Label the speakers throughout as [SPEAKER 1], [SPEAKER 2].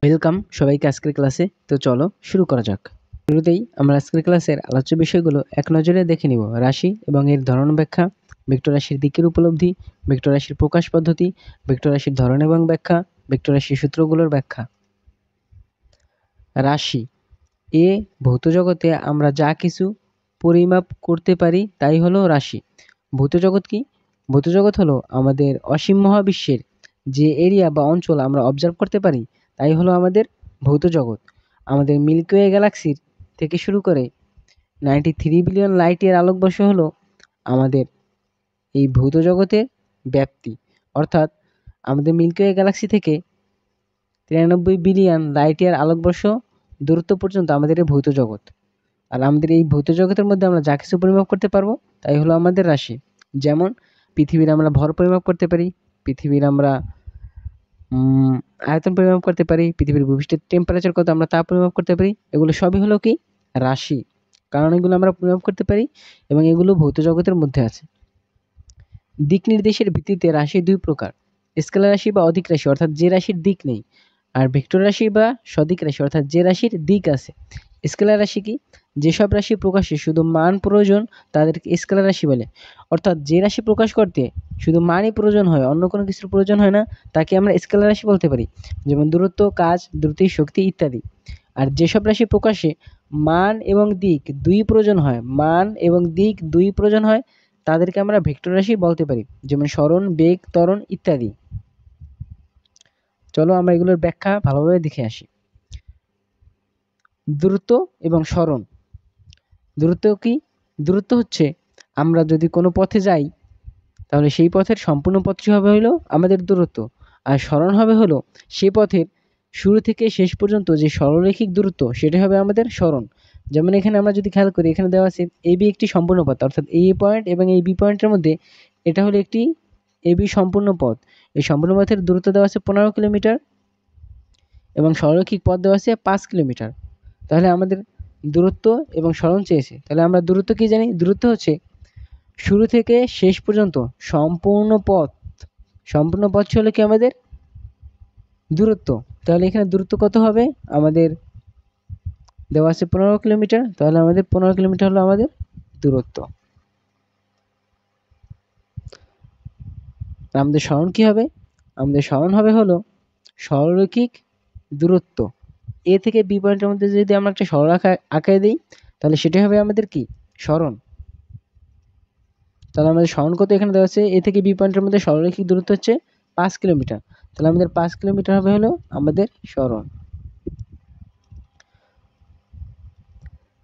[SPEAKER 1] Welcome সবাইকে আজকের ক্লাসে। তো চলো শুরু করা যাক। শুরুতেই আমরা আজকের ক্লাসের আলোচ্য বিষয়গুলো এক নজরে দেখে নিব। রাশি এবং এর ধরন ব্যাখ্যা, ভেক্টর রাশির দিকের উপলব্ধি, ভেক্টর রাশির প্রকাশ পদ্ধতি, ভেক্টর রাশির ধরন এবং ব্যাখ্যা, ভেক্টর রাশির সূত্রগুলোর ব্যাখ্যা। রাশি এ ভৌত জগতে আমরা যা কিছু পরিমাপ করতে পারি তাই হলো রাশি। ভৌত জগৎ কি? ভৌত জগৎ হলো আমাদের অসীম মহাবিশ্বের যে এরিয়া বা অঞ্চল আমরা অবজার্ভ করতে পারি তাই হলো আমাদের ভৌত জগৎ। আমাদের মিল্কি ওয়ে গ্যালাক্সির থেকে শুরু করে 93 বিলিয়ন লাইট ইয়ার আলোকবর্ষ হলো আমাদের এই ভৌত জগতের ব্যাপ্তি। অর্থাৎ আমাদের মিল্কি ওয়ে গ্যালাক্সি থেকে 93 বিলিয়ন লাইট ইয়ার আলোকবর্ষ দূরত্ব পর্যন্ত আমাদের এই ভৌত জগৎ। আর আমাদের এই ভৌত জগতের মধ্যে আমরা যা কিছু পরিমাপ করতে পারবো তাই হলো আমাদের রাশি। যেমন পৃথিবীর আমরা ভর পরিমাপ করতে পারি, পৃথিবীর আমরা আয়তন পরিমাপ করতে পারি, পৃথিবীর ভূপৃষ্ঠের টেম্পারেচার কত আমরা তা পরিমাপ করতে পারি। এগুলো সবই হলো কি? রাশি। কারণ এগুলো আমরা পরিমাপ করতে পারি এবং এগুলো ভৌত জগতের মধ্যে আছে। দিক নির্দেশের ভিত্তিতে রাশি দুই প্রকার: স্কেলার রাশি বা অদিক রাশি অর্থাৎ যে রাশির দিক নেই, আর ভেক্টর রাশি বা সদিক রাশি অর্থাৎ যে রাশির দিক আছে। স্কেলার রাশি কি? যেসব রাশি প্রকাশে শুধু মান প্রয়োজন তাদেরকে স্কেলার রাশি বলে। অর্থাৎ যে রাশি প্রকাশ করতে শুধু মানই প্রয়োজন হয়, অন্য কোনো কিছুর প্রয়োজন হয় না, তাকে আমরা স্কেলার রাশি বলতে পারি। যেমন দূরত্ব, কাজ, দ্রুতি, শক্তি ইত্যাদি। আর যেসব রাশি প্রকাশে মান এবং দিক দুই প্রয়োজন হয়, মান এবং দিক দুই প্রয়োজন হয়, তাদেরকে আমরা ভেক্টর রাশি বলতে পারি। যেমন সরণ, বেগ, ত্বরণ ইত্যাদি। চলো আমরা এগুলোর ব্যাখ্যা ভালোভাবে দেখে আসি। দূরত্ব এবং সরণ। দূরত্ব কি? দূরত্ব হচ্ছে আমরা যদি কোনো পথে যাই তাহলে সেই পথের সম্পূর্ণ পথটি হবে হলো আমাদের দূরত্ব। আর সরণ হবে হলো সে পথের শুরু থেকে শেষ পর্যন্ত যে সরলরৈখিক দূরত্ব সেটা হবে আমাদের সরণ। যেমন এখানে আমরা যদি খেয়াল করি, এখানে দেওয়া আছে এবি একটি সম্পূর্ণ পথ, অর্থাৎ এই পয়েন্ট এবং এই বি পয়েন্টের মধ্যে এটা হলো একটি এবি সম্পূর্ণ পথ। এই সম্পূর্ণ পথের দূরত্ব দেওয়া আছে 15 কিলোমিটার এবং সরলরৈখিক পথ দেওয়া আছে 5 কিলোমিটার। তাহলে আমাদের দূরত্ব এবং সরণ চেয়েছে, তাহলে আমরা দূরত্ব কি জানি? দূরত্ব হচ্ছে শুরু থেকে শেষ পর্যন্ত সম্পূর্ণ পথ। সম্পূর্ণ পথ হলো কি আমাদের দূরত্ব। তাহলে এখানে দূরত্ব কত হবে? আমাদের দেওয়া আছে 15 কিলোমিটার, তাহলে আমাদের 15 কিলোমিটার হলো আমাদের দূরত্ব। আমাদের সরণ কি হবে? আমাদের সরণ হবে হলো সরলরৈখিক দূরত্ব। এ থেকে বি পয়েন্টের মধ্যে যদি আমরা একটা সরলরেখা আঁকিয়ে দিই তাহলে সেটা হবে আমাদের কি? সরণ। তাহলে আমাদের সরণ কত এখানে দেওয়া আছে? এ থেকে বি পয়েন্টের মধ্যে সরলরৈখিক দূরত্ব হচ্ছে 5 কিলোমিটার। তাহলে আমাদের 5 কিলোমিটার হবে হলো আমাদের সরণ।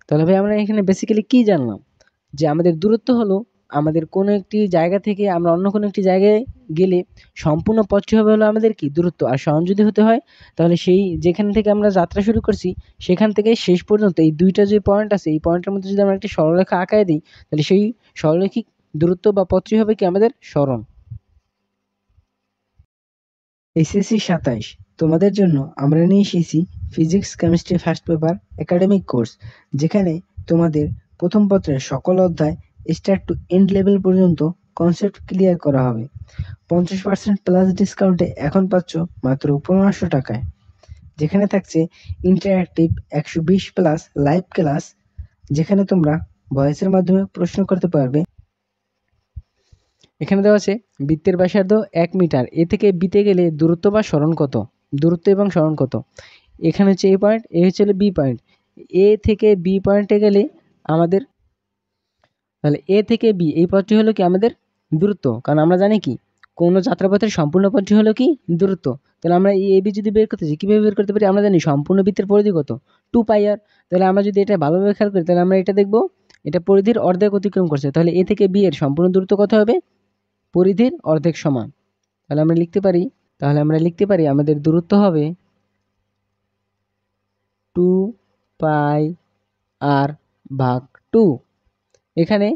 [SPEAKER 1] তাহলে ভাই আমরা এখানে বেসিক্যালি কি জানলাম? যে আমাদের দূরত্ব হলো আমাদের কোনো একটি জায়গা থেকে আমরা অন্য কোনো একটি জায়গায় গেলে সম্পূর্ণ পথটি হবে হলো আমাদের কি? দূরত্ব। আর সরণ যদি হতে হয় তাহলে সেই যেখান থেকে আমরা যাত্রা শুরু করছি সেখান থেকে শেষ পর্যন্ত এই দুইটা যে পয়েন্ট আছে এই পয়েন্টের মধ্যে যদি আমরা একটি সরলরেখা আঁকায় দিই তাহলে সেই সরলরৈখিক দূরত্ব বা পথটি হবে কি? আমাদের সরণ। এসএসসি 27 তোমাদের জন্য আমরা নিয়ে এসেছি physics chemistry first paper academic course, যেখানে তোমাদের প্রথম পত্রের সকল অধ্যায় স্টার্ট টু এন্ড লেভেল পর্যন্ত কনসেপ্ট ক্লিয়ার করা হবে। 50% প্লাস ডিসকাউন্টে এখন পাচ্ছ মাত্র 1500 টাকায়, যেখানে থাকছে ইন্টারঅ্যাক্টিভ 120 প্লাস লাইভ ক্লাস, যেখানে তোমরা ভয়েসের মাধ্যমে প্রশ্ন করতে পারবে। এখানে দেওয়া আছে বৃত্তের ব্যাসার্ধ 1 মিটার, এ থেকে বিতে গেলে দূরত্ব বা সরণ কত? দূরত্ব এবং সরণ কত? এখানে হচ্ছে এ পয়েন্ট, এ হচ্ছে বি পয়েন্ট। এ থেকে বি পয়েন্টে গেলে আমাদের, তাহলে এ থেকে বি এই পথটি হলো কি? আমাদের দূরত্ব। কারণ আমরা জানি কি কোনো যাত্রাপথের সম্পূর্ণ পথটি হলো কি? দূরত্ব। তাহলে আমরা এই এবি যদি বের করতে চাই কীভাবে বের করতে পারি? আমরা জানি সম্পূর্ণ বৃত্তের পরিধি কত? 2πr। তাহলে আমরা যদি এটা ভালোভাবে খেয়াল করি তাহলে আমরা এটা দেখব এটা পরিধির অর্ধেক অতিক্রম করছে। তাহলে এ থেকে বি এর সম্পূর্ণ দূরত্ব কত হবে? পরিধির অর্ধেক সমান। তাহলে আমরা লিখতে পারি আমাদের দূরত্ব হবে 2πr/2। এখানে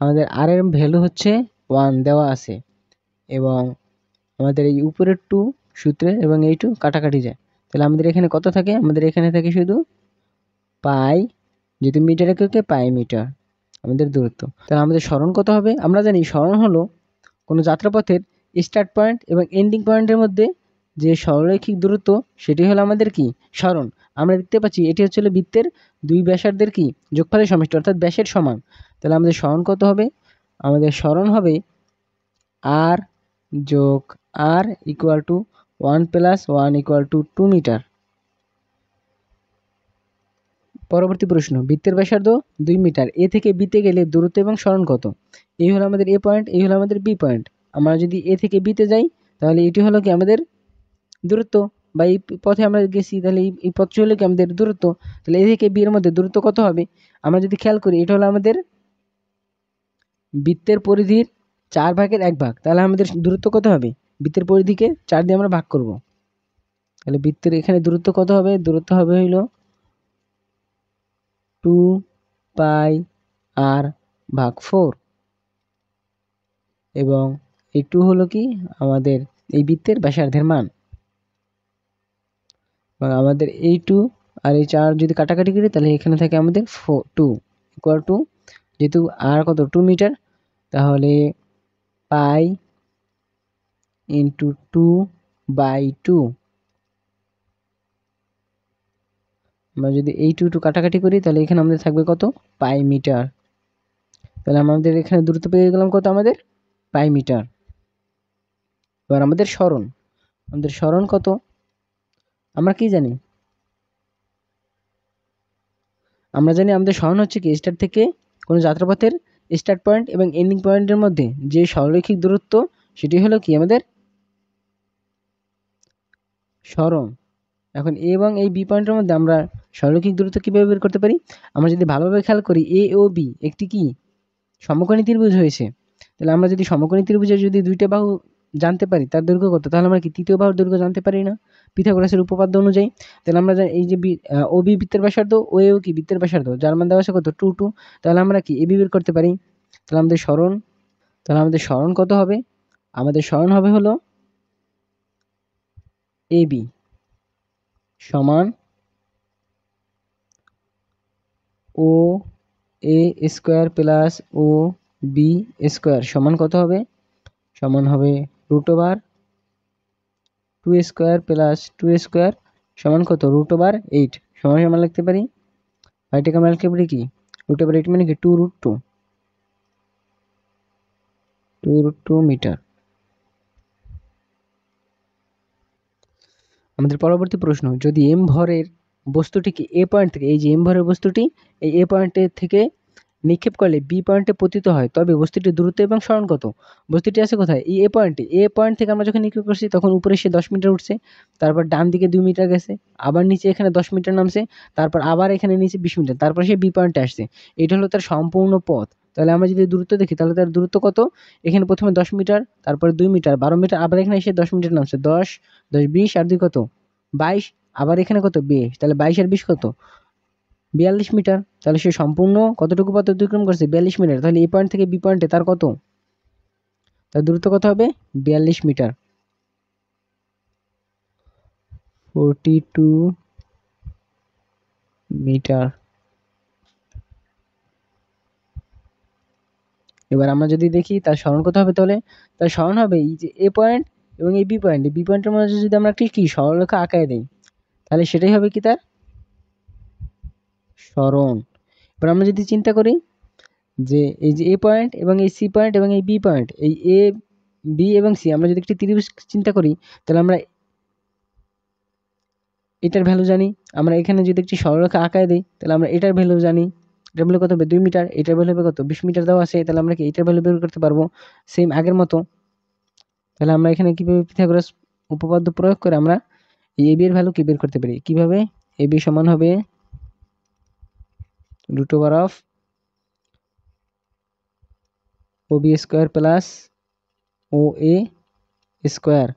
[SPEAKER 1] আমাদের আর এর ভ্যালু হচ্ছে 1 দেওয়া আছে এবং আমাদের এই উপরের 2 সূত্রে এবং এই 2 কাটাকাটি যায়। তাহলে আমাদের এখানে কত থাকে? আমাদের এখানে থাকে শুধু পাই, যদি মিটার এককে পাই মিটার আমাদের দূরত্ব। তাহলে আমাদের সরণ কত হবে? আমরা জানি সরণ হলো কোনো যাত্রাপথের স্টার্ট পয়েন্ট এবং এন্ডিং পয়েন্টের মধ্যে যে সরলরৈখিক দূরত্ব সেটি হলো আমাদের কি সরণ। আমরা দেখতে পাচ্ছি এটি হচ্ছে বৃত্তের দুই ব্যাসার্ধের কি যোগফলের সমষ্টি অর্থাৎ ব্যাসের সমান। তাহলে আমাদের সরণ কত হবে? আমাদের সরণ হবে আর যোগ আর ইকুয়াল টু 1 + 1 = 2 মিটার। পরবর্তী প্রশ্ন, বৃত্তের ব্যাসার্ধ 2 মিটার, এ থেকে বিতে গেলে দূরত্ব এবং সরণ কত? এই হলো আমাদের এ পয়েন্ট, এই হলো আমাদের বি পয়েন্ট। আমরা যদি এ থেকে বিতে যাই তাহলে এটি হলো কি আমাদের দূরত্ব, বা এই পথে আমরা গেছি তাহলে এই পথটি হলো কি আমাদের দূরত্ব। তাহলে এ থেকে বি এর মধ্যে দূরত্ব কত হবে? আমরা যদি খেয়াল করি এটা হলো আমাদের বৃত্তের পরিধির 4/1 তাহলে আমাদের দূরত্ব কত হবে? বৃত্তের পরিধিকে 4 দিয়ে আমরা ভাগ করব। তাহলে বৃত্তের এখানে দূরত্ব কত হবে? দূরত্ব হবে হইল 2πr/4, এবং এই 2 হলো কি আমাদের এই বৃত্তের ব্যাসার্ধের মান। এবং আমাদের এই 2 আর এই 4 যদি কাটাকাটি করি তাহলে এখানে থাকে আমাদের 2 ইকুয়াল টু, যেহেতু আর কত 2 মিটার, তাহলে পাই ইন্টু 2/2। আমরা যদি এই 2 কাটাকাটি করি তাহলে এখানে আমাদের থাকবে কত? পাই মিটার। তাহলে আমাদের এখানে দূরত্ব পেয়ে গেলাম কত? আমাদের পাই মিটার। এবার আমাদের সরণ কত? আমরা কি জানি? আমরা জানি আমাদের সরণ হচ্ছে কি স্টার্ট থেকে কোনো যাত্রাপথের স্টার্ট পয়েন্ট এবং এন্ডিং পয়েন্টের মধ্যে যে সরলরৈখিক দূরত্ব সেটি হলো কি আমাদের সরণ। এখন এ এবং এই বি পয়েন্টের মধ্যে আমরা সরলরৈখিক দূরত্ব কিভাবে বের করতে পারি? আমরা যদি ভালোভাবে খেয়াল করি এ ও বি একটি কি সমকোণী ত্রিভুজ হয়েছে। তাহলে আমরা যদি সমকোণী ত্রিভুজের যদি দুইটা বাহু জানতে পারি তার দৈর্ঘ্য কত, তাহলে আমরা কি তৃতীয় বাহুর দৈর্ঘ্য জানতে পারি না পিথাগোরাসের উপপাদ্য অনুযায়ী? তাহলে আমরা এই যে ও বি বৃত্তের ব্যাসার্ধ, ও এও কি বৃত্তের ব্যাসার্ধ, যার মান দেওয়া আছে কত? 2 তাহলে আমরা কি এবি বের করতে পারি। তাহলে আমাদের সরণ কত হবে? আমাদের সরণ হবে হলো এবি সমান ও এ স্কোয়ার প্লাস ও বি স্কোয়ার সমান কত হবে? সমান হবে √2² প্লাস 2² সমান কত? √8 সমান সমান লিখতে পারি। এটাকে আমরা লিখতে পারি কি √8 মানে কি 2√2 মিটার। আমাদের পরবর্তী প্রশ্ন, যদি এম ভরের বস্তুটিকে এ পয়েন্ট থেকে, এই যে এম ভরের বস্তুটি এই এ পয়েন্টের থেকে নিক্ষেপ করলে বি পয়েন্টে পতিত হয়, তবে বস্তুটির দূরত্ব এবং সরণ কত? বস্তুটি আছে কোথায়? এই এ পয়েন্টে। এ পয়েন্ট থেকে আমরা যখন নিক্ষেপ করছি তখন উপরে সে 10 মিটার উঠছে, তারপর ডান দিকে 2 মিটার গেছে, আবার নিচে এখানে 10 মিটার নামছে, তারপর আবার এখানে নিচে 20 মিটার, তারপর সে বি পয়েন্টে আসছে। এটা হলো তার সম্পূর্ণ পথ। তাহলে আমরা যদি দূরত্ব দেখি তাহলে তার দূরত্ব কত? এখানে প্রথমে 10 মিটার, তারপরে 2 মিটার, 12 মিটার, আবার এখানে এসে 10 মিটার নামছে, 10 10 20 আর 2 কত? 22, আবার এখানে কত? 20, তাহলে 22 আর 20 কত? 42 মিটার। তাহলে সে সম্পূর্ণ কতটুকু পথ অতিক্রম করছে? 42 মিটার। তাহলে এ পয়েন্ট থেকে বি পয়েন্টে তার কত? তার দূরত্ব কত হবে? 42 মিটার। 42 মিটার। এবার আমরা যদি দেখি তার সরণ কত হবে, তাহলে তার সরণ হবে এই যে এ পয়েন্ট এবং এই বি পয়েন্ট, বি পয়েন্টের মধ্যে যদি আমরা একটি কি সরলরেখা আঁকায় দেই তাহলে সেটাই হবে কি তার সরণ। এবার আমরা যদি চিন্তা করি যে এই যে এ পয়েন্ট এবং এই সি পয়েন্ট এবং এই বি পয়েন্ট, এই এ বি এবং সি আমরা যদি একটি ত্রিভুজ চিন্তা করি তাহলে আমরা এটার ভ্যালু জানি। আমরা এখানে যদি একটি সরলরেখা আঁকায় দিই তাহলে আমরা এটার ভ্যালু জানি। এটার ভ্যালু কত হবে? 2 মিটার। এটার ভ্যালু হবে কত? 20 মিটার দেওয়া আছে। তাহলে আমরা কি এটার ভ্যালু বের করতে পারবো সেম আগের মতো। তাহলে আমরা এখানে কিভাবে পিথাগোরাস উপপাদ্য প্রয়োগ করে আমরা এই এবি এর ভ্যালু কি বের করতে পারি? কিভাবে? এবি সমান হবে √OB² প্লাস OA স্কোয়ার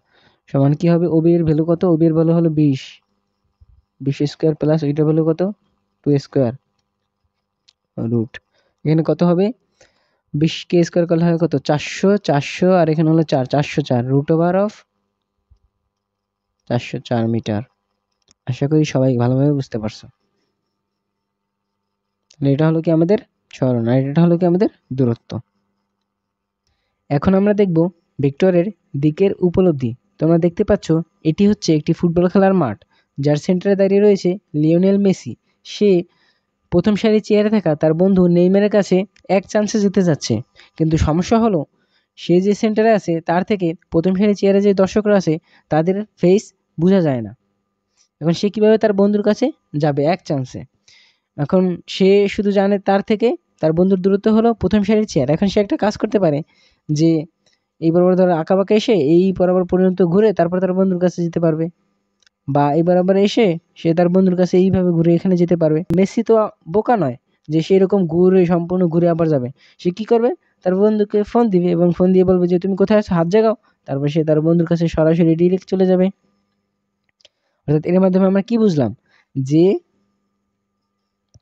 [SPEAKER 1] সমান কি হবে? ওবি এর ভ্যালু কত? ওবি এর ভ্যালু হলো 20 স্কোয়ার প্লাস ওইটার ভ্যালু কত? 2² রুট। এখানে কত হবে? 20 কে স্কোয়ার করলে হয় কত? 400 আর এখানে হলো 4, 404 √404 মিটার। আশা করি সবাই ভালোভাবে বুঝতে পারছো। তাহলে এটা হলো কি আমাদের সরণ, আর এটা হলো কি আমাদের দূরত্ব। এখন আমরা দেখব ভেক্টরের দিকের উপলব্ধি। তোমরা দেখতে পাচ্ছ এটি হচ্ছে একটি ফুটবল খেলার মাঠ, যার সেন্টারে দাঁড়িয়ে রয়েছে লিওনেল মেসি। সে প্রথম সারির চেয়ারে থাকা তার বন্ধু নেইমারের কাছে এক চান্সে যেতে যাচ্ছে, কিন্তু সমস্যা হলো সে যে সেন্টারে আছে তার থেকে প্রথম সারির চেয়ারে যে দর্শকরা আছে তাদের ফেস বোঝা যায় না। এখন সে কিভাবে তার বন্ধুর কাছে যাবে এক চান্সে? এখন সে শুধু জানে তার থেকে তার বন্ধুর দূরত্ব হলো প্রথম সারির চেয়ার। এখন সে একটা কাজ করতে পারে যে এই বরাবর ধরো আঁকাবাঁকা এসে এই বরাবর পর্যন্ত ঘুরে তারপর তার বন্ধুর কাছে যেতে পারবে, বা এই বরাবর এসে সে তার বন্ধুর কাছে এইভাবে ঘুরে এখানে যেতে পারবে। মেসি তো বোকা নয় যে সে এরকম ঘুরে সম্পূর্ণ ঘুরে আবার যাবে। সে কি করবে, তার বন্ধুকে ফোন দিবে এবং ফোন দিয়ে বলবে যে তুমি কোথায় আছো, হাত জাগাও। তারপর সে তার বন্ধুর কাছে সরাসরি ডিরেক্ট চলে যাবে। অর্থাৎ এর মাধ্যমে আমরা কি বুঝলাম, যে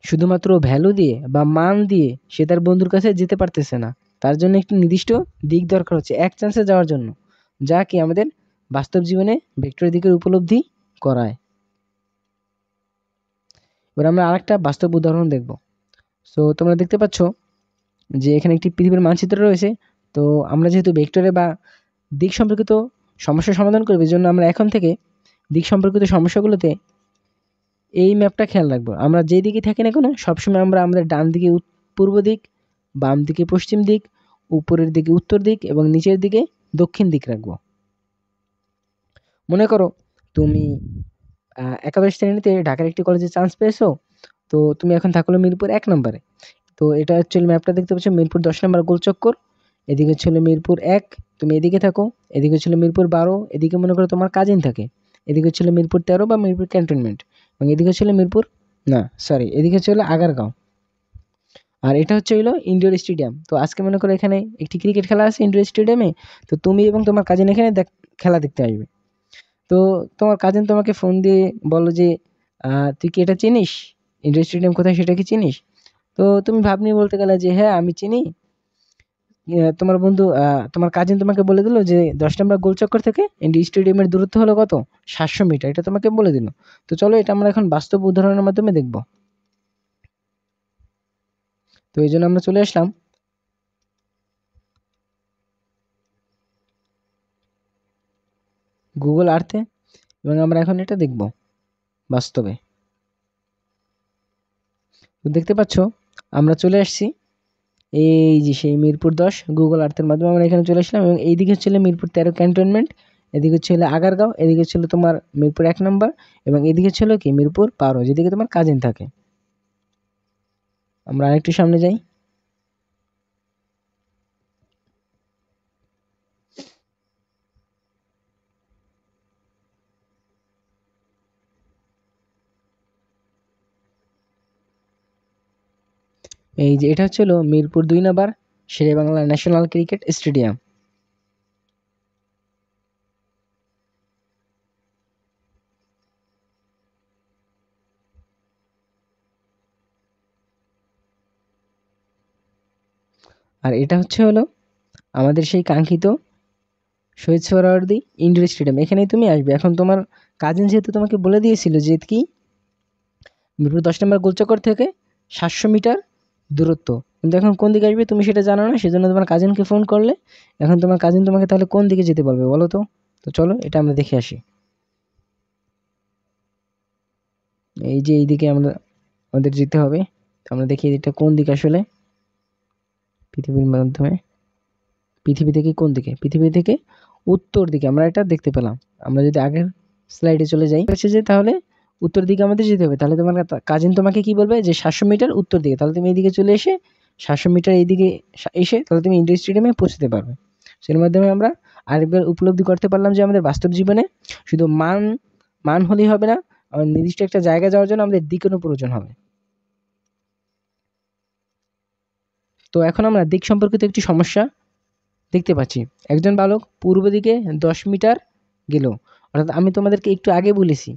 [SPEAKER 1] শুধুমাত্র ভ্যালু দিয়ে বা মান দিয়ে সে তার বন্ধুর কাছে যেতে পারতেছে না। তার জন্য একটি নির্দিষ্ট দিক দরকার হচ্ছে এক চান্সে যাওয়ার জন্য, যা কি আমাদের বাস্তব জীবনে ভেক্টর দিকের উপলব্ধি করায়। এবার আমরা আরেকটা বাস্তব উদাহরণ দেখব। সো তোমরা দেখতে পাচ্ছ যে এখানে একটি পৃথিবীর মানচিত্র রয়েছে। তো আমরা যেহেতু ভেক্টরে বা দিক সম্পর্কিত সমস্যার সমাধান করবো, এই জন্য আমরা এখন থেকে দিক সম্পর্কিত সমস্যাগুলোতে এই ম্যাপটা খেয়াল রাখবো। আমরা যেই দিকে থাকি না কেন সবসময় আমরা আমাদের ডান দিকে পূর্ব দিক, বাম দিকে পশ্চিম দিক, উপরের দিকে উত্তর দিক এবং নিচের দিকে দক্ষিণ দিক রাখবো। মনে করো তুমি একাদশ শ্রেণীতে ঢাকার একটি কলেজে চান্স পেয়েছো। তো তুমি এখন থাকলো মিরপুর 1 নম্বরে। তো এটা হচ্ছে ম্যাপটা দেখতে পাচ্ছ, মিরপুর 10 নম্বর গোলচক্কর, এদিকে ছিল মিরপুর 1, তুমি এদিকে থাকো। এদিকে ছিল মিরপুর 12, এদিকে মনে করো তোমার কাজিন থাকে। এদিকে ছিল মিরপুর 13 বা মিরপুর ক্যান্টনমেন্ট, এবং এদিকে ছিল মিরপুর, না সরি, এদিকে ছিল আগারগাঁও। আর এটা হচ্ছে হলো ইনডোর স্টেডিয়াম। তো আজকে মনে করো এখানে একটি ক্রিকেট খেলা আছে ইনডোর স্টেডিয়ামে। তো তুমি এবং তোমার কাজিন এখানে খেলা দেখতে আসবে। তো তোমার কাজিন তোমাকে ফোন দিয়ে বলো যে তুই কি এটা চিনিস, ইনডোর স্টেডিয়াম কোথায় সেটা কি চিনিস? তো তুমি ভাব নিয়ে বলতে গেলে যে হ্যাঁ আমি চিনি। তোমার বন্ধু তোমার কাজিন তোমাকে বলে দিল যে 10 নম্বর গোলচক্কর থেকে ইন্ডিয়া স্টেডিয়ামের দূরত্ব হলো কত, 700 মিটার, এটা তোমাকে বলে দিল। তো চলো এটা আমরা এখন বাস্তব উদাহরণের মাধ্যমে দেখব। তো এই জন্য আমরা চলে আসলাম গুগল আর্থে, এবং আমরা এখন এটা দেখব বাস্তবে। তো দেখতে পাচ্ছ আমরা চলে আসছি এই যে সেই মিরপুর 10 গুগল আর্থের মাধ্যমে আমরা এখানে চলে আসলাম, এবং এইদিকে ছিল মিরপুর 13 ক্যান্টনমেন্ট, এদিকে ছিল আগারগাঁও, এদিকে ছিল তোমার মিরপুর 1 নম্বর, এবং এদিকে ছিল কি মিরপুর 12 যেদিকে তোমার কাজিন থাকে। আমরা আরেকটু সামনে যাই। এই যে এটা হচ্ছিল মিরপুর 2 নম্বর শেরেবাংলা ন্যাশনাল ক্রিকেট স্টেডিয়াম। আর এটা হচ্ছে হলো আমাদের সেই কাঙ্ক্ষিত শহীদ সোহরাওয়ার্দী ইনডোর স্টেডিয়াম। এখানেই তুমি আসবে। এখন তোমার কাজিন যেহেতু তোমাকে বলে দিয়েছিল যে কি মিরপুর 10 নম্বর গোলচক্কর থেকে 700 মিটার দূরত্ব, কিন্তু এখন কোন দিকে আসবে তুমি সেটা জানো না, সেজন্য তোমার কাজিনকে ফোন করলে। এখন তোমার কাজিন তোমাকে তাহলে কোন দিকে যেতে বলবে বলো তো? তো চলো এটা আমরা দেখে আসি। এই যে এইদিকে আমাদের যেতে হবে। তো আমরা দেখি এটা কোন দিকে আসলে পৃথিবীর মাধ্যমে, পৃথিবী থেকে কোন দিকে, পৃথিবী থেকে উত্তর দিকে আমরা এটা দেখতে পেলাম। আমরা যদি আগের স্লাইডে চলে যাই হচ্ছে যে তাহলে উত্তর দিকে আমাদের যেতে হবে। তাহলে তোমার কাজিন তোমাকে কি বলবে যে 700 মিটার উত্তর দিকে, তাহলে তুমি এইদিকে চলে এসে 700 মিটার এইদিকে এসে তাহলে তুমি ইন্ডোর স্টেডিয়ামে পৌঁছতে পারবে। সের মাধ্যমে আমরা আরেকবার উপলব্ধি করতে পারলাম যে আমাদের বাস্তব জীবনে শুধু মান হলেই হবে না, নির্দিষ্ট একটা জায়গায় যাওয়ার জন্য আমাদের দিকেরও প্রয়োজন হবে। তো এখন আমরা দিক সম্পর্কিত একটি সমস্যা দেখতে পাচ্ছি। একজন বালক পূর্ব দিকে 10 মিটার গেল। অর্থাৎ আমি তোমাদেরকে একটু আগে বলেছি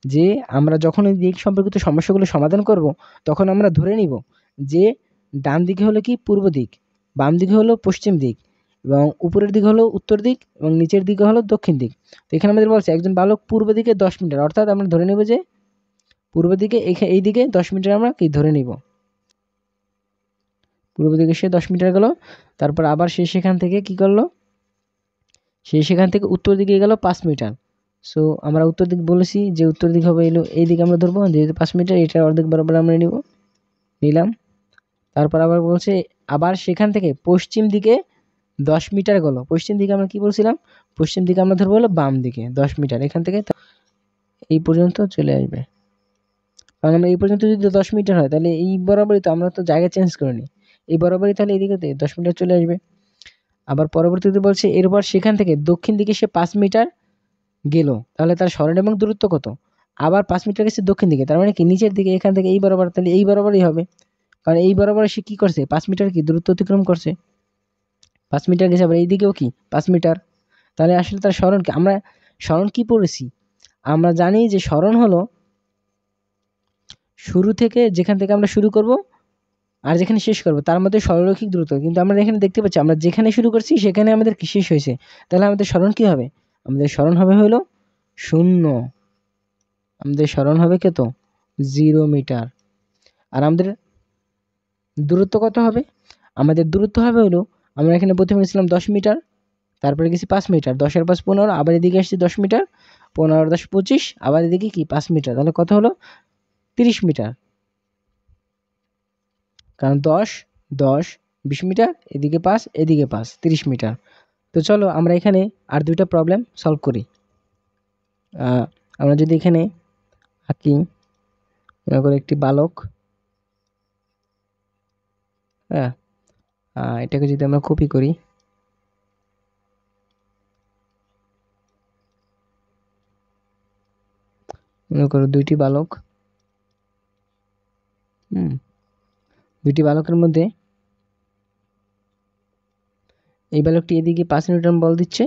[SPEAKER 1] যে আমরা যখন এই দিক সম্পর্কিত সমস্যাগুলো সমাধান করব তখন আমরা ধরে নিব যে ডান দিকে হলো কি পূর্ব দিক, বাম দিকে হলো পশ্চিম দিক, এবং উপরের দিকে হলো উত্তর দিক, এবং নিচের দিকে হলো দক্ষিণ দিক। তো এখানে আমাদের বলছে একজন বালক পূর্ব দিকে 10 মিটার, অর্থাৎ আমরা ধরে নেব যে পূর্ব দিকে এই দিকে 10 মিটার আমরা কি ধরে নিব। পূর্ব দিকে সে 10 মিটার গেল, তারপর আবার সে সেখান থেকে কি করলো, সে সেখান থেকে উত্তর দিকে গেল 5 মিটার। সো আমরা উত্তর দিক বলেছি যে উত্তর দিক হবে এলো এই দিকে আমরা ধরবো, যেহেতু 5 মিটার, এটা অর্ধেক বরাবর আমরা নিলাম। তারপর আবার বলছে আবার সেখান থেকে পশ্চিম দিকে 10 মিটার গেল। পশ্চিম দিকে আমরা কি বলছিলাম, পশ্চিম দিকে আমরা ধরবো হলো বাম দিকে 10 মিটার, এখান থেকে এই পর্যন্ত চলে আসবে। কারণ আমরা এই পর্যন্ত যদি 10 মিটার হয় তাহলে এই বরাবরই তো, আমরা তো জায়গা চেঞ্জ করিনি, এই বরাবরই তাহলে এইদিকে 10 মিটার চলে আসবে। আবার পরবর্তীতে বলছে এরপর সেখান থেকে দক্ষিণ দিকে সে 5 মিটার গেল, তাহলে তার সরণ এবং দূরত্ব কত? আবার 5 মিটার গেছে দক্ষিণ দিকে, তার মানে কি নিচের দিকে, এখান থেকে এই বরাবর, তাহলে এই বরাবরই হবে। কারণ এই বরাবর সে কি করছে, 5 মিটার কি দূরত্ব অতিক্রম করছে, 5 মিটার গেছে। আবার এইদিকেও কি 5 মিটার, তাহলে আসলে তার সরণ কি, আমরা সরণ কি পড়েছি, আমরা জানি যে সরণ হলো শুরু থেকে, যেখান থেকে আমরা শুরু করব আর যেখানে শেষ করব তার মধ্যে সরলরৈখিক দূরত্ব। কিন্তু আমরা এখানে দেখতে পাচ্ছি আমরা যেখানে শুরু করছি সেখানে আমাদের কি শেষ হয়েছে, তাহলে আমাদের সরণ কি হবে, আমাদের সরণ হবে হলো 0, আমাদের সরণ হবে কত, 0 মিটার। আর আমাদের দূরত্ব কত হবে, আমাদের দূরত্ব হবে হলো, আমরা এখানে প্রথমে গেছিলাম 10 মিটার, তারপরে গেছি 5 মিটার, 10 আর 5 15, আবার এদিকে আসছি 10 মিটার, 15 আর 10 25, আবার এদিকে কি 5 মিটার, তাহলে কত হলো 30 মিটার। কারণ 10 10 20 মিটার, এদিকে 5 এদিকে 5, 30 মিটার। তো চলো আমরা এখানে আর দুইটা প্রবলেম সলভ করি। আমরা যদি এখানে আঁকি, মনে করো একটি বালক, হ্যাঁ, এটাকে যদি আমরা কপি করি, মনে করো দুইটি বালক, দুইটি বালকের মধ্যে এই বালকটি এদিকে 5 নিউটন বল দিচ্ছে,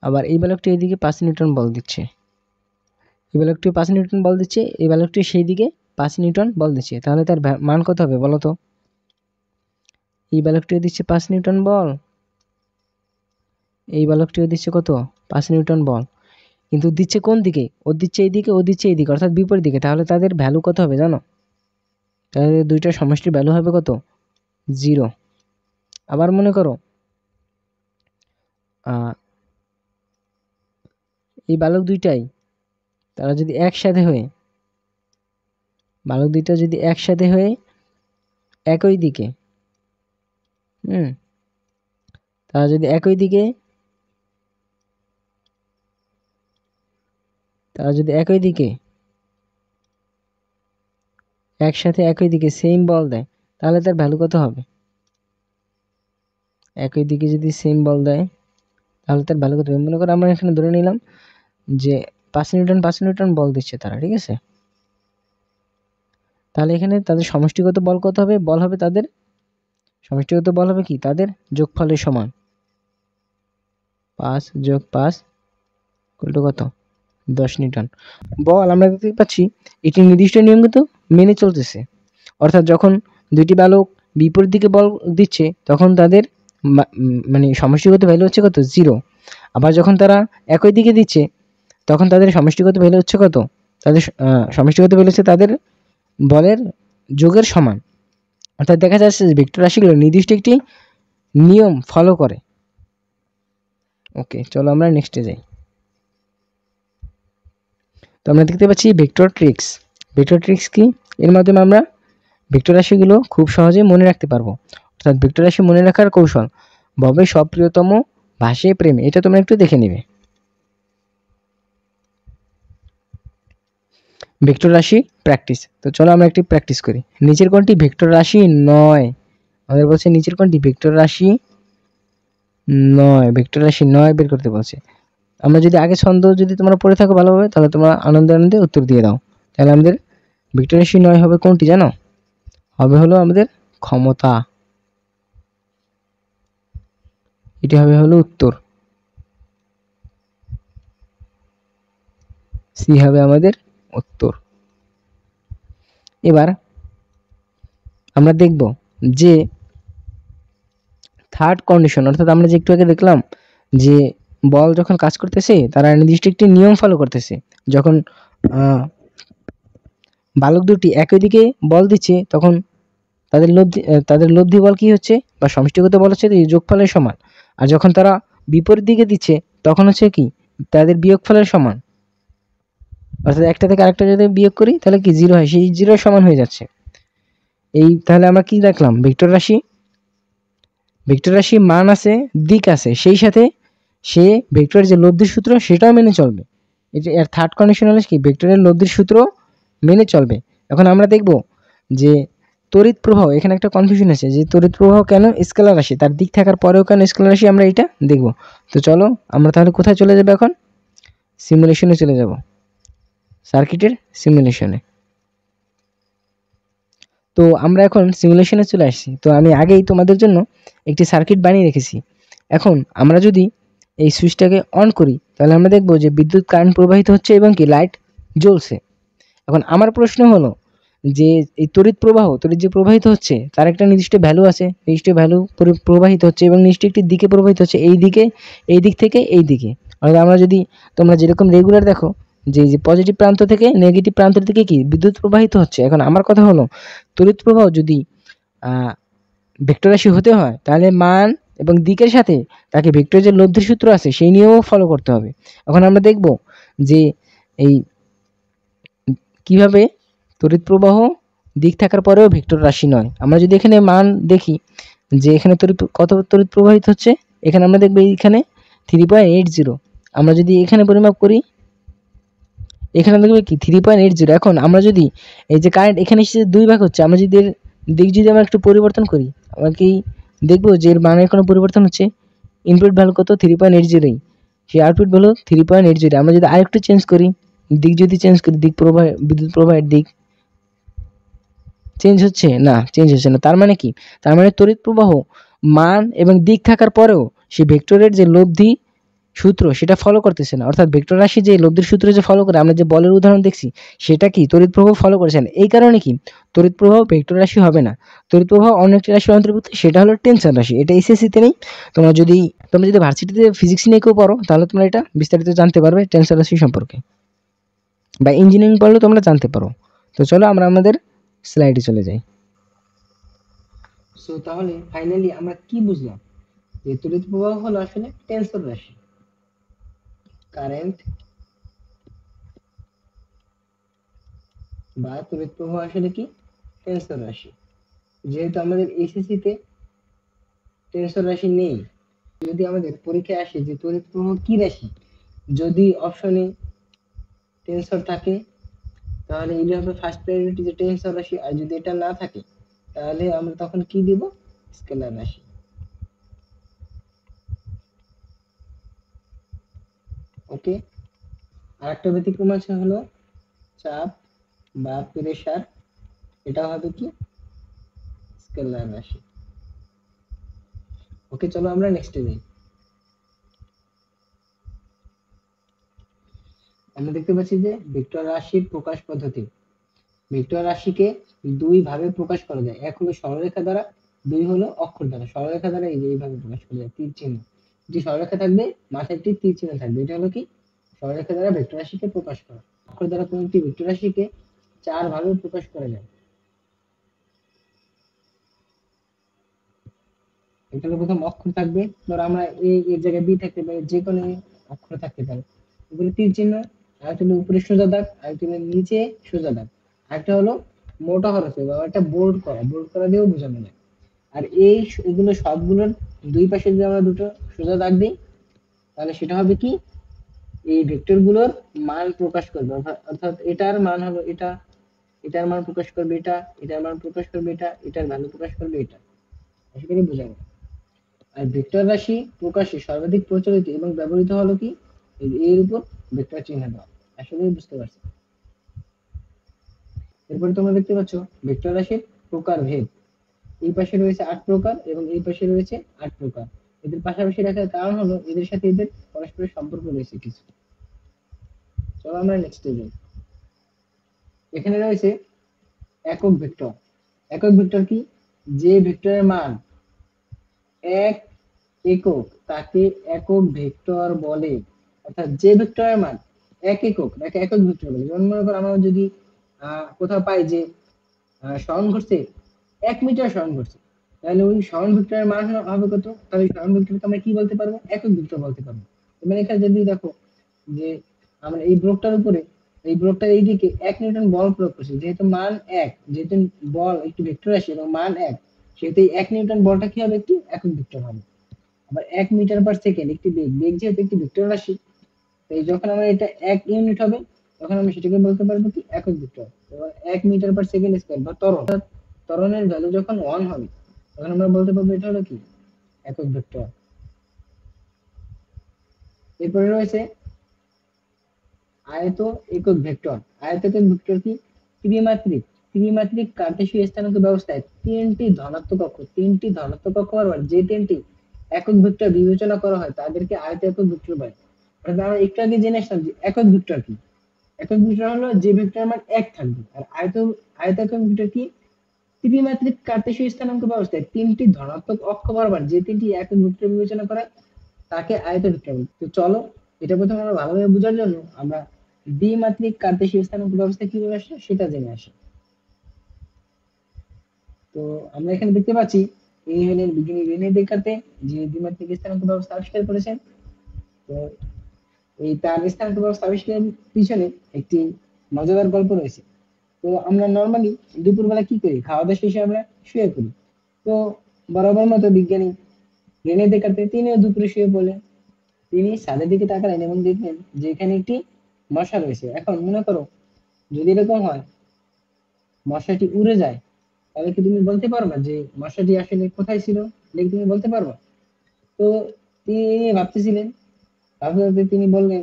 [SPEAKER 1] আবার এই বালকটি এদিকে 5 নিউটন বল দিচ্ছে। এই বালকটি 5 নিউটন বল দিচ্ছে, এই বালকটি সেই দিকে 5 নিউটন বল দিচ্ছে, তাহলে তার মান কত হবে বলো তো? এই বালকটিও দিচ্ছে 5 নিউটন বল, এই বালকটিও দিচ্ছে কত, 5 নিউটন বল, কিন্তু দিচ্ছে কোন দিকে, ও দিচ্ছে এইদিকে, ও দিচ্ছে এইদিকে, অর্থাৎ বিপরীত দিকে। তাহলে তাদের ভ্যালু কত হবে জানো? তাহলে দুইটার সমষ্টির ভ্যালু হবে কত, 0। আবার মনে করো এই বালক দুইটাই, তারা যদি একসাথে হয়ে, বালক দুইটা যদি একসাথে হয়ে একই দিকে, তারা যদি একই দিকে, তারা যদি একই দিকে একসাথে একই দিকে সেম বল দেয়, তাহলে তার ভ্যালু কত হবে? একই দিকে যদি সেম বল দেয় তাহলে তার ভ্যালু কত হবে? মনে করো আমরা এখানে ধরে নিলাম যে 5 নিউটন বল দিচ্ছে তারা, ঠিক আছে? তাহলে এখানে তাদের সমষ্টিগত বল কত হবে? বল হবে তাদের সমষ্টিগত বল হবে কি, তাদের যোগফলের সমান। 5 যোগ 5 কত, 10 নিউটন। বল আমরা দেখতে পাচ্ছি এটি নির্দিষ্ট নিয়ম কিন্তু মেনে চলতেছে, অর্থাৎ যখন দুইটি বালক বিপরীত দিকে বল দিচ্ছে তখন তাদের মানে সমষ্টিগত ভ্যালু হচ্ছে কত, 0। আবার যখন তারা একই দিকে দিচ্ছে তখন তাদের সমষ্টিগত ভ্যালু হচ্ছে কত, তাদের সমষ্টিগত ভ্যালু হচ্ছে তাদের বলের যোগের সমান। অর্থাৎ দেখা যাচ্ছে যে ভেক্টর রাশিগুলো নির্দিষ্ট একটি নিয়ম ফলো করে। ওকে, চলো আমরা নেক্সটে যাই। তো আমরা দেখতে পাচ্ছি ভেক্টর ট্রিক্স। ভেক্টর ট্রিক্স কি? এর মাধ্যমে আমরা ভেক্টর রাশিগুলো খুব সহজে মনে রাখতে পারবো। অর্থাৎ ভেক্টর রাশি মনে রাখার কৌশল, ভবের সপ্রিয়তম ভাসে প্রেমে, এটা তোমরা একটু দেখে নিবে। ভেক্টর রাশি প্র্যাকটিস। তো চলো আমরা একটি প্র্যাকটিস করি। নিচের কোনটি ভেক্টর রাশি নয়? আমাদের বলছে নিচের কোনটি ভেক্টর রাশি নয়, ভেক্টর রাশি নয় বের করতে বলছে। আমরা যদি আগে ছন্দ যদি তোমরা পড়ে থাকো ভালোভাবে, তাহলে তোমরা আনন্দে আনন্দে উত্তর দিয়ে দাও। তাহলে আমাদের ভেক্টর রাশি নয় হবে কোনটি জানো? হবে হলো আমাদের ক্ষমতা, এটি হবে হলো উত্তর। সি হবে আমাদের উত্তর। এবার আমরা দেখব যে থার্ড কন্ডিশন, অর্থাৎ আমরা যে একটু আগে দেখলাম যে বল যখন কাজ করতেছে তারা নির্দিষ্ট একটি নিয়ম ফলো করতেছে। যখন বালক দুটি একই দিকে বল দিচ্ছে তখন তাদের লব্ধি বল কি হচ্ছে, বা সমষ্টিগত বল হচ্ছে যোগফলের সমান। আর যখন তারা বিপরীত দিকে দিচ্ছে তখন হচ্ছে কি তাদের বিয়োগফলের সমান, অর্থাৎ একটা থেকে আরেকটা যদি বিয়োগ করি তাহলে কি জিরো হয়, সেই জিরো সমান হয়ে যাচ্ছে। এই তাহলে আমরা কি দেখলাম, ভেক্টর রাশি মান আছে, দিক আছে, সেই সাথে সে ভেক্টরের যে লব্ধির সূত্র সেটাও মেনে চলবে। এটা এর থার্ড কন্ডিশন হলো কি ভেক্টরের লব্ধির সূত্র মেনে চলবে। এখন আমরা দেখব যে তড়িৎ প্রবাহ, এখানে একটা কনফিউশন আছে যে তড়িৎ প্রবাহ কেন স্কেলার রাশি, তার দিক থাকার পরেও কেন স্কেলার রাশি, আমরা এটা দেখব। তো চলো আমরা তাহলে কোথায় চলে যাবো এখন, সিমুলেশনে চলে যাব, সার্কিটের সিমুলেশনে। তো আমরা এখন সিমুলেশনে চলে আসছি। তো আমি আগেই তোমাদের জন্য একটি সার্কিট বানিয়ে রেখেছি। এখন আমরা যদি এই সুইচটাকে অন করি তাহলে আমরা দেখব যে বিদ্যুৎ কারেন্ট প্রবাহিত হচ্ছে এবং কি লাইট জ্বলছে। এখন আমার প্রশ্ন হলো যে এই তড়িৎ যে প্রবাহিত হচ্ছে তার একটা নির্দিষ্ট ভ্যালু আছে, নির্দিষ্ট ভ্যালু প্রবাহিত হচ্ছে এবং নির্দিষ্ট একটি দিকে প্রবাহিত হচ্ছে, এই দিক থেকে এই দিকে। অর্থাৎ আমরা যদি তোমরা যেরকম রেগুলার দেখো যে পজিটিভ প্রান্ত থেকে নেগেটিভ প্রান্তের দিকে কি বিদ্যুৎ প্রবাহিত হচ্ছে। এখন আমার কথা হলো তড়িৎ প্রবাহ যদি ভেক্টর রাশি হতে হয় তাহলে মান এবং দিকের সাথে তাকে ভেক্টর যে লব্ধির সূত্র আছে সেই নিয়েও ফলো করতে হবে। এখন আমরা দেখব যে এই কিভাবে তড়িৎ প্রবাহ দিক থাকার পরেও ভেক্টর রাশি নয়। আমরা যদি এখানে মান দেখি যে এখানে কত তড়িৎ প্রবাহিত হচ্ছে, এখানে আমরা দেখব এইখানে 3.80। আমরা যদি এখানে পরিমাপ করি এখানে দেখবে কি 3.80। এখন আমরা যদি এই যে কারেন্ট এখানে এসে 2 ভাগ হচ্ছে, আমরা যদি এর দিক যদি আমরা একটু পরিবর্তন করি আমরা কি দেখবো যে এর মানের কোনো পরিবর্তন হচ্ছে। ইনপুট ভ্যালু কত 3.80, সেই আউটপুট ভ্যালু 3.80। আমরা যদি আরেকটু চেঞ্জ করি, দিক যদি চেঞ্জ করি, দিক প্রবাহ বিদ্যুৎ প্রবাহের দিক চেঞ্জ হচ্ছে না, চেঞ্জ হচ্ছে না। তার মানে কি, তার মানে তড়িৎ প্রবাহ মান এবং দিক থাকার পরেও সেই ভেক্টরের যে লব্ধি সূত্র সেটা ফলো করতেছে না। অর্থাৎ ভেক্টর রাশি যে লব্ধির সূত্র যে ফলো করে, আমরা যে বলের উদাহরণ দেখছি সেটা কি তড়িৎ প্রবাহ ফলো করেছে না। এই কারণে কি তড়িৎ প্রবাহ ভেক্টর রাশি হবে না। তড়িৎ প্রবাহ অন্য একটি রাশির অন্তর্ভুক্ত, সেটা হলো টেনশন রাশি। এটা এসএসসিতে নেই। তোমরা যদি ভার্সিটিতে ফিজিক্স নিয়ে কেউ পড়ো তাহলে তোমরা এটা বিস্তারিত জানতে পারবে টেনশন রাশি সম্পর্কে, বা ইঞ্জিনিয়ারিং পড়লেও তোমরা জানতে পারো। তো চলো আমরা আমাদের স্লাইডে চলে যাই। সো তাহলে ফাইনালি আমরা কি বুঝলাম, যে তড়িৎ প্রবাহ হলো আসলে টেনসর রাশি, কারেন্ট বা তড়িৎ প্রবাহ আসলে কি টেনসর রাশি। যেহেতু আমাদের এসএসসি তে টেনসর রাশি নেই, যদি আমাদের পরীক্ষায় আসে যে তড়িৎ প্রবাহ কি রাশি, যদি অপশনে টেনসর থাকে তাহলে এটা হবে ফার্স্ট প্রায়োরিটি যে টেনসর রাশি, আর যদি এটা না থাকে তাহলে আমরা তখন কি দিব, স্কেলার রাশি। ওকে, আরেকটা ব্যতিক্রম আছে হলো চাপ বা প্রেসার, এটা হবে কি স্কেলার রাশি। ওকে, চলো আমরা নেক্সটে যাই। আমরা দেখতে পাচ্ছি যে ভেক্টর রাশির প্রকাশ পদ্ধতি। ভেক্টর রাশিকে দুই ভাবে প্রকাশ করা যায়, এক হলো সরলরেখা দ্বারা, দুই হলো অক্ষর দ্বারা। সরলরেখা দ্বারা এই যে এইভাবে প্রকাশ করা যায়, তীর চিহ্ন, যে সরলরেখা থাকবে মাথায় একটি তীর চিহ্ন থাকবে, এটা হলো কি সরলরেখা দ্বারা ভেক্টর রাশিকে প্রকাশ করা। অক্ষর দ্বারা কোনো একটি ভেক্টর রাশিকে চার ভাবে প্রকাশ করা যায়। এটা হলো প্রথম অক্ষর থাকবে, ধর আমরা এর জায়গায় বি থাকতে পারে, যে কোনো অক্ষর থাকতে পারে, উপরে তীর চিহ্ন, আরেকটা হলো উপরে সোজা দাগ, আরেকটা হলো নিচে সোজা দাগ, আরেকটা হলো মোটা হরফে বা একটা বোল্ড করা দিয়েও বোঝানো যায়। আর এগুলো সবগুলোর দুই পাশে যদি আমরা দুটো সোজা দাগ দিই তাহলে সেটা হবে কি এই ভেক্টর গুলোর মান প্রকাশ করবে। অর্থাৎ এটার মান হলো এটা, এটার মান প্রকাশ করবে এটা, এটার মান প্রকাশ করবে এটা, এটার ভ্যালু প্রকাশ করবে এটা, সেটাই বোঝাবো। আর ভেক্টর রাশি প্রকাশে সর্বাধিক প্রচলিত এবং ব্যবহৃত হলো কি এর উপর ভেক্টর চিহ্ন দেওয়া। আসলে বুঝতে পারছি। এরপরে তোমরা দেখতে পাচ্ছ ভেক্টর রাশির প্রকারভেদ। এই পাশে রয়েছে 8 প্রকার এবং এই পাশে রয়েছে 8 প্রকার। এদের পাশাপাশি রাখার কারণ হলো এদের সাথে এদের পরস্পরের সম্পর্ক রয়েছে কিছু। চলো আমরা নেক্সটে যাই। এখানে রয়েছে একক ভেক্টর। একক ভেক্টর কি, যে ভেক্টরের মান এক একক তাকে একক ভেক্টর বলে। অর্থাৎ যে ভেক্টরের মান এক একক তাকে একক ভেক্টর বলে। যেমন মনে করো আমরা যদি কোথাও পাই যে স্মরণ ঘটছে 1 মিটার স্মরণ ঘটছে,
[SPEAKER 2] তাহলে ওই সরণ ভেক্টরের মান হবে কত? তাহলে সরণ ভেক্টরকে আমরা কি বলতে পারবো? একক ভেক্টর বলতে পারবো। এবার এখানে যদি দেখো যে আমরা এই ব্লকটার উপরে, এই ব্লকটার এইদিকে 1 নিউটন বল প্রয়োগ করছি, যেহেতু মান 1, যেহেতু বল একটি ভেক্টর রাশি এবং মান 1, সেহেতু এই 1 নিউটন বলটা কি হবে? একটি একক ভেক্টর হবে। আবার 1 মিটার পার সেকেন্ড একটি বেগ, বেগ যেহেতু একটি ভেক্টর রাশি, তাই যখন আমরা এটা 1 ইউনিট হবে তখন আমি সেটাকে বলতে পারবো কি? একক ভেক্টর। এবার 1 মিটার পার সেকেন্ড স্কয়ার বা ত্বরণ, ত্বরণের ভ্যালু যখন 1 হবে তখন আমরা বলতে পারবো এটা হলো কি? একক ভেক্টর। এরপরে রয়েছে আয়ত একক ভেক্টর। আয়ত একক ভেক্টর কি? ত্রিমাত্রিক, ত্রিমাত্রিক কার্টেসীয় স্থানাঙ্ক ব্যবস্থায় তিনটি ধনাত্মক অক্ষ বরাবর যে তিনটি একক ভেক্টর বিবেচনা করা হয় তাদেরকে আয়ত একক ভেক্টর বলে। অর্থাৎ আমরা একটু আগে জেনে আসলাম যে একক ভেক্টর কি। একক ভেক্টর হলো যে ভেক্টর মান 1 থাকবে। আর আয়ত একক ভেক্টর কি? ত্রিমাত্রিক কার্টেসীয় স্থানাঙ্ক ব্যবস্থায় তিনটি ধনাত্মক অক্ষ বরাবর যে তিনটি একক ভেক্টর বিবেচনা করা হয় তাকে আয়ত ভেক্টর বলে। তো চলো এটা প্রথমে আমরা ভালোভাবে বোঝার জন্য আমরা দ্বিমাত্রিক কার্টেসীয় স্থানাঙ্ক ব্যবস্থা কিভাবে আসে সেটা জেনে আসি। তো আমরা এখানে দেখতে পাচ্ছি এই হলেন বিজ্ঞানী রেনে দেকার্তে, যে দ্বিমাত্রিক স্থানাঙ্ক ব্যবস্থা আবিষ্কার করেছেন। তো এই তার স্থানাঙ্ক ব্যবস্থা আবিষ্কারের পিছনে একটি মজাদার গল্প রয়েছে। তো আমরা নর্মালি দুপুরবেলা কি করি? খাওয়া দাওয়া শেষে আমরা শুয়ে পড়ি। তো বরাবর মতো বিজ্ঞানী রেনে দেকার্তে তিনিও দুপুরে শুয়ে পড়লেন। তিনি ছাদের দিকে তাকালেন এবং দেখলেন যে এখানে একটি মশা রয়েছে। এখন মনে করো যদি এরকম হয় মশাটি উড়ে যায়, তাহলে কি তুমি বলতে পারবা যে মশাটি আসলে কোথায় ছিল? এটা কি তুমি বলতে পারবা? তো তিনি এই নিয়ে ভাবতেছিলেন, ভাবতে ভাবতে তিনি বললেন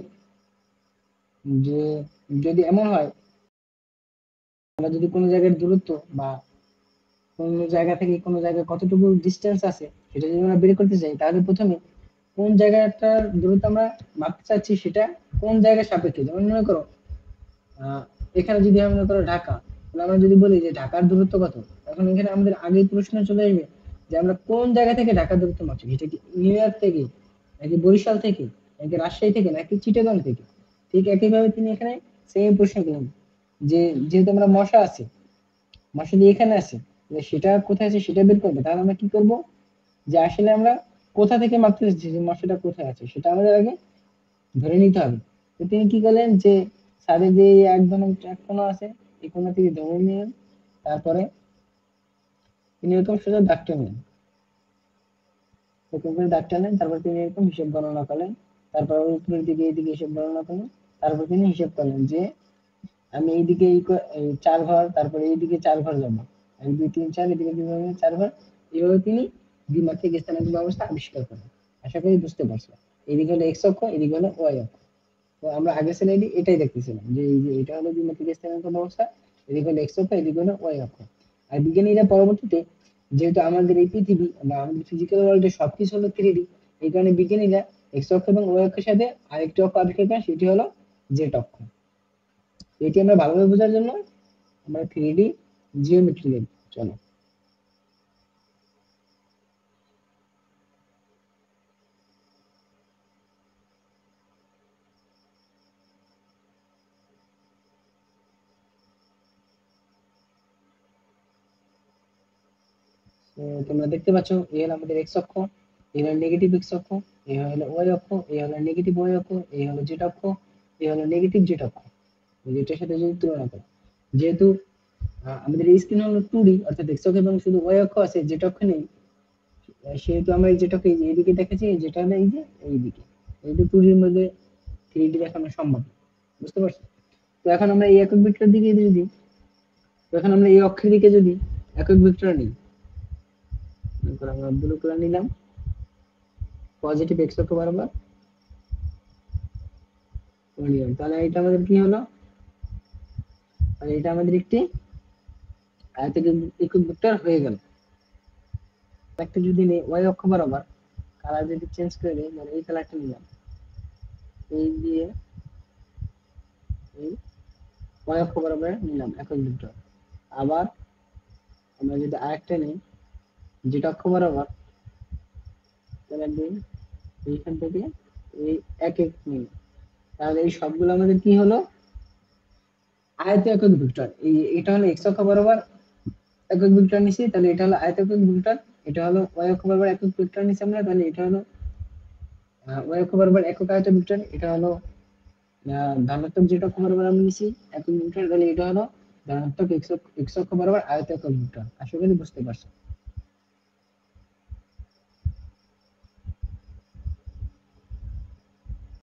[SPEAKER 2] যে যদি এমন হয় আমরা যদি কোনো জায়গার দূরত্ব বা কোনো জায়গা থেকে কোনো জায়গায় কতটুকু ডিস্টেন্স আছে সেটা যদি আমরা বের করতে চাই, তাহলে প্রথমে কোন জায়গাটার দূরত্ব আমরা মাপতে চাচ্ছি সেটা কোন জায়গার সাপেক্ষে। যেমন মনে করো আহ এখানে যদি আমরা মনে করো ঢাকা, তাহলে আমরা যদি বলি যে ঢাকার দূরত্ব কত, এখন এখানে আমাদের আগে প্রশ্ন চলে আসবে যে আমরা কোন জায়গা থেকে ঢাকার দূরত্ব মাপছি। সেটা কি নিউ ইয়র্ক থেকে, নাকি বরিশাল থেকে, নাকি রাজশাহী থেকে, নাকি চিটাগাং থেকে? ঠিক একইভাবে তিনি এখানে সেম প্রশ্ন করলেন যে যেহেতু আমরা মশা আছে, মশা দিয়ে এখানে আছে, তাহলে সেটা কোথায় আছে সেটা বের করবে। তাহলে আমরা কি করব যে আসলে আমরা কোথা থেকে মাপতে চাচ্ছি যে মশাটা কোথায় আছে সেটা আমাদের আগে ধরে নিতে হবে। তো তিনি কি করলেন যে ছাদে যে এক ধরনের এক কোণা আছে, এই কোণা থেকে ধরে নিলেন। তারপরে তিনি এরকম সোজা দাগ টানলেন, এরকম করে দাগ টানলেন। তারপর তিনি এরকম হিসেব গণনা করলেন। তারপর উপরের দিকে এইদিকে হিসেব গণনা করলেন। তারপর তিনি হিসেব করলেন যে আমি এইদিকে এই 4 ঘর, তারপরে এইদিকে 4 ঘর যাবো, 1 2 3 4, এদিকে 2 4 এইভাবে তিনি দ্বিমাত্রিক স্থানাঙ্ক ব্যবস্থা আবিষ্কার করেন। আশা করি বুঝতে পারছো। এদিকে হলো এক্স অক্ষ, এদিকে হলো ওয়াই অক্ষ। তো আমরা আগের স্লাইডে এটাই দেখতেছিলাম যে এই যে এটা হলো দ্বিমাত্রিক স্থানাঙ্ক ব্যবস্থা, এদিকে হলো এক্স অক্ষ, এদিকে হলো ওয়াই অক্ষ। আর বিজ্ঞানীরা পরবর্তীতে যেহেতু আমাদের এই পৃথিবী বা আমাদের ফিজিক্যাল ওয়ার্ল্ডে সবকিছু হলো 3D, এই কারণে বিজ্ঞানীরা এক্স অক্ষ এবং ওয়াই অক্ষের সাথে আরেকটি অক্ষ আবিষ্কার করেন, সেটি হলো জেড অক্ষ। এটি আমরা ভালোভাবে বোঝার জন্য আমরা 3D জিওমেট্রি দেখব। চলো। তো তোমরা দেখতে পাচ্ছ এই হলো আমাদের এক্স অক্ষ, এই হলো নেগেটিভ এক্স অক্ষ, এই হলো ওয়াই অক্ষ, এই হলো নেগেটিভ ওয়াই অক্ষ, এই হলো জেড অক্ষ, এই হলো নেগেটিভ জেড অক্ষ। যেটার সাথে যদি তুলনা করো, যেহেতু আমাদের এই স্ক্রিন হলো 2D, অর্থাৎ এক্স অক্ষ এবং শুধু ওয়াই অক্ষ আছে, জেড অক্ষ নেই, সেহেতু আমরা এই যেটাকে এইদিকে দেখেছি, যেটা হলো এই যে এইদিকে, এইটা 2D এর মধ্যে 3D দেখানো সম্ভব। বুঝতে পারছো? তো এখন আমরা এই একক ভেক্টর দিকে যদি, তো এখন আমরা এই অক্ষের দিকে যদি একক ভেক্টর নিই, আমরা ব্লু কালার নিলাম, পজিটিভ এক্স অক্ষ বরাবর নিলাম, তাহলে এটা আমাদের কি হলো? তাহলে এটা আমাদের একটি আয়তক্ষেত্র একক ভেক্টর হয়ে গেল। একটা যদি নেই ওয়াই অক্ষ বরাবর, কালার যদি চেঞ্জ করে নিই, মানে এই কালারটা নিলাম, এই দিয়ে এই ওয়াই অক্ষ বরাবর নিলাম একক ভেক্টর। আবার আমরা যদি আরেকটা নিই যেটা অক্ষ বরাবর, তাহলে দিই এইখান থেকে এই এক এক নিই, তাহলে এই সবগুলো আমাদের কি হলো? আয়ত একক ভেক্টর। এই এটা হলো এক্স অক্ষ বরাবর একক ভেক্টর নিছি, তাহলে এটা হলো আয়ত একক ভেক্টর। এটা হলো ওয়াই অক্ষ বরাবর একক ভেক্টর নিচ্ছি আমরা, তাহলে এটা হলো ওয়াই অক্ষ বরাবর একক আয়ত ভেক্টর, এটা হলো ধনাত্মক জেড অক্ষ বরাবর আমরা নিচ্ছি একক ভেক্টর, তাহলে এটা হলো ধনাত্মক এক্স অক্ষ বরাবর আয়ত একক ভেক্টর। আশা করি বুঝতে পারছো।